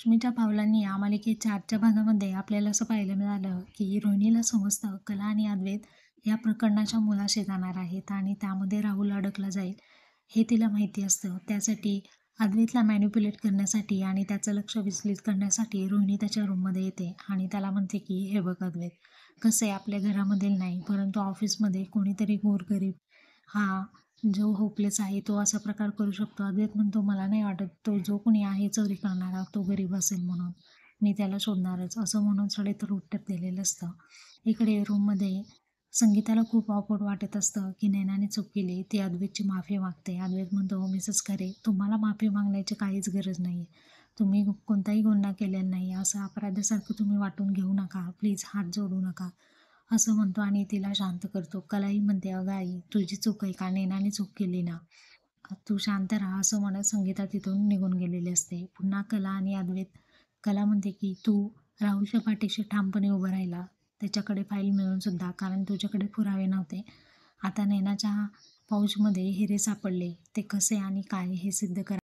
लक्ष्मीच्या पावलांनी या मालिकेच्या आजच्या भागामध्ये आपल्याला असं पाहायला मिळालं की रोहिणीला समजतं कला आणि अद्वैत या प्रकरणाच्या मुळाशी जाणार आहेत आणि त्यामध्ये राहुल अडकला जाईल हे तिला माहिती असतं. त्यासाठी अद्वैतला मॅनिप्युलेट करण्यासाठी आणि त्याचं लक्ष विचलित करण्यासाठी रोहिणी त्याच्या रूममध्ये येते आणि त्याला म्हणते की हे बघ अद्वैत, कसं आहे आपल्या घरामधील नाही परंतु ऑफिसमध्ये कोणीतरी गोरगरीब हा जो होपलेस आहे तो असा प्रकार करू शकतो. अद्वैत म्हणतो मला नाही वाटत तो जो कोणी आहे चोरी करणारा तो गरीब असेल म्हणून मी त्याला शोधणारच असं म्हणून सडेतर उत्तर दिलेलं असतं. इकडे रूममध्ये संगीताला खूप ऑकवर्ड वाटत असतं की नैनाने चूक केली. ती अद्वैतची माफी मागते. अद्वैत म्हणतो मिसेस खरे तुम्हाला माफी मागण्याची काहीच गरज नाही. तुम्ही कोणताही गुन्हा केलेला नाही असं अपराधासारखं तुम्ही वाटून घेऊ नका. प्लीज हात जोडू नका असं म्हणतो आणि तिला शांत करतो. कलाही म्हणते अगं आई तुझी चूक आहे का नैनाने चूक केली ना, तू शांत राहा असं म्हणत संगीता तिथून निघून गेलेली असते. पुन्हा कला आणि अद्वैत. कला म्हणते की तू राहुलच्या पाठीशी ठामपणे उभं राहिला त्याच्याकडे फाईल मिळून सुद्धा कारण तुझ्याकडे पुरावे नव्हते. आता नैनाच्या पाऊचमध्ये हिरे सापडले ते कसे आणि काय हे सिद्ध करा.